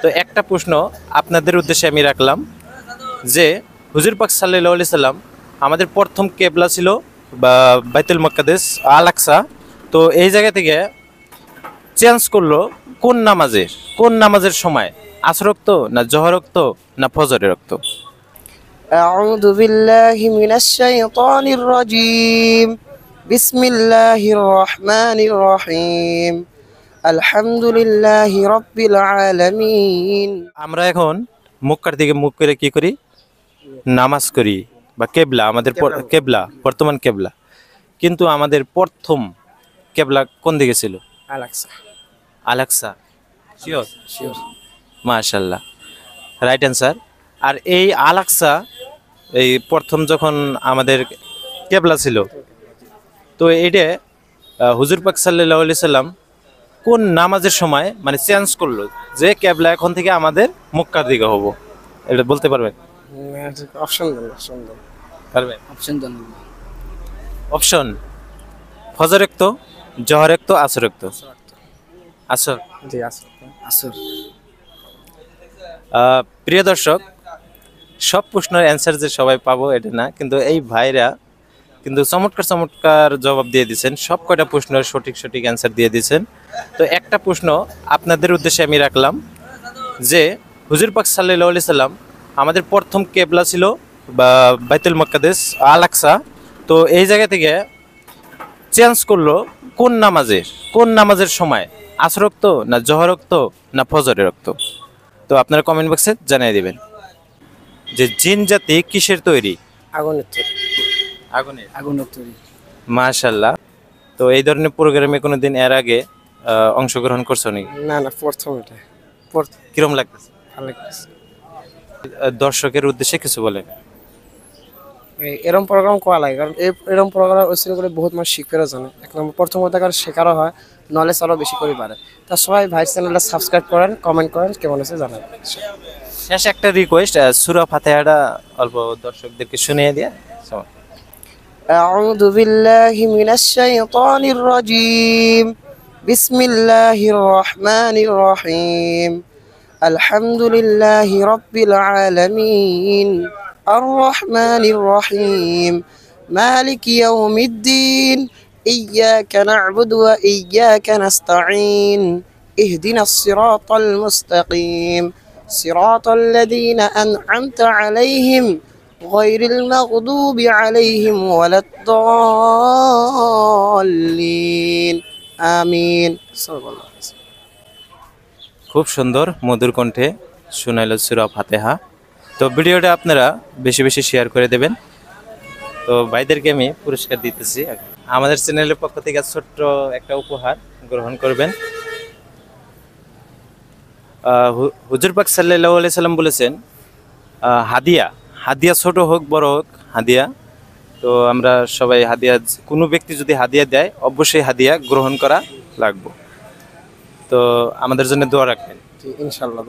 তো একটা প্রশ্ন আপনাদের উদ্দেশ্যে আমি রাখলাম যে হুজুর পাক সাল্লাল্লাহু আলাইহি সাল্লাম আমাদের প্রথম কেবলা ছিল বা বাইতুল মুকাদ্দাস আল আকসা। তো এই জায়গা থেকে চেঞ্জ করলো কোন নামাজের সময়? আসর রক্ত না জোহর রক্ত না ফজরের রক্ত? أعوذ بالله من الشيطان الرجيم بسم الله الرحمن الرحيم الحمد لله رب العالمين আমরা এখন মক্কার দিকে মুখ করে কি করি? নামাজ করি বা কেবলা আমাদের কেবলা, বর্তমান কেবলা। কিন্তু আমাদের প্রথম কেবলা কোন দিকে ছিল? আলাক্সা। আল আকসা। শিওর? মাশাআল্লাহ, রাইট অ্যান্সার। আর এই আল আকসা এই প্রথম যখন আমাদের কেবলা ছিল, তো এইটা হুজুর পাক সাল্লাল্লাহু আলাইহি সাল্লাম কোন নামাজের সময় মানে চেঞ্জ করলো যে কেবলা এখন থেকে আমাদের মক্কার দিকে হব? এটা বলতে পারবেন? অপশন দেন। পারবেন? অপশন দেন। অপশন: ফজর রক্ত, জোহর রক্ত, আসর রক্ত। আসর। জি আসর। প্রিয় দর্শক, সব প্রশ্নের অ্যান্সার যে সবাই পাবো এটা না, কিন্তু এই ভাইরা কিন্তু চমৎকার জবাব দিয়ে দিয়েছেন। সব কয়টা প্রশ্নের সঠিক অ্যান্সার দিয়ে দিয়েছেন। তো একটা প্রশ্ন আপনাদের উদ্দেশ্যে আমি রাখলাম যে হুজুর পাক সাল্লাল্লাহু আলাইহি সাল্লাম আমাদের প্রথম কেবলা ছিল বা বাইতুল মুকাদ্দাস আল আকসা। তো এই জায়গা থেকে চেঞ্জ করলো কোন নামাজের সময়? আসর রক্ত না জোহর রক্ত না ফজরের রক্ত? তো আপনারা কমেন্ট বক্সে জানিয়ে দিবেন যে জিন জাতি কিসের তৈরি? আগুনের তৈরি। আগুনের তৈরি। মাশাআল্লাহ। তো এই ধরনের প্রোগ্রামে কোনোদিন এর আগে অংশগ্রহণ করছো নাকি? না প্রথম এটা। কিরম লাগতেছে? ভালো লাগছে। দর্শকের উদ্দেশ্যে কিছু বলেন। এরকম প্রোগ্রাম করা লাগে, কারণ এরকম প্রোগ্রাম ওসিলা করে বহুত মানুষ শিখতেও জানে। এক নম্বর প্রথমত শেখারও হয়, নলেজ আরও বেশি করে পারে। তা সবাই ভাই চ্যানেলটা সাবস্ক্রাইব করেন, কমেন্ট করেন, কেমন আছে জানান। শেষ একটা রিকোয়েস্ট, সূরা ফাতিহাটা অল্প দর্শকদেরকে শুনিয়ে দিয়ে। أعوذ بالله من الشيطان الرجيم بسم الله الرحمن الرحيم الحمد لله رب العالمين الرحمن الرحيم مالك يوم الدين إياك نعبد وإياك نستعين اهدنا الصراط المستقيم صراط الذين أنعمت عليهم غير المغضوب عليهم ولا الضالين آمين صلى الله عليه وسلم। খুব সুন্দর মধুর কণ্ঠে শোনাইল সূরা ফাতিহা। তো ভিডিওটা আপনারা বেশি শেয়ার করে দেবেন। তো ভাইদেরকে আমি পুরস্কার দিতেছি, আমাদের চ্যানেলের পক্ষ থেকে ছোট্ট একটা উপহার গ্রহণ করবেন। হুজুর পাক সাল্লাল্লাহু আলাইহি সাল্লাম বলেছেন হাদিয়া ছোট হোক বড় হোক হাদিয়া। তো আমরা সবাই হাদিয়া, কোনো ব্যক্তি যদি হাদিয়া দেয় অবশ্যই হাদিয়া গ্রহণ করা লাগবে। তো আমাদের জন্য দোয়া রাখবেন। ইনশাআল্লাহ।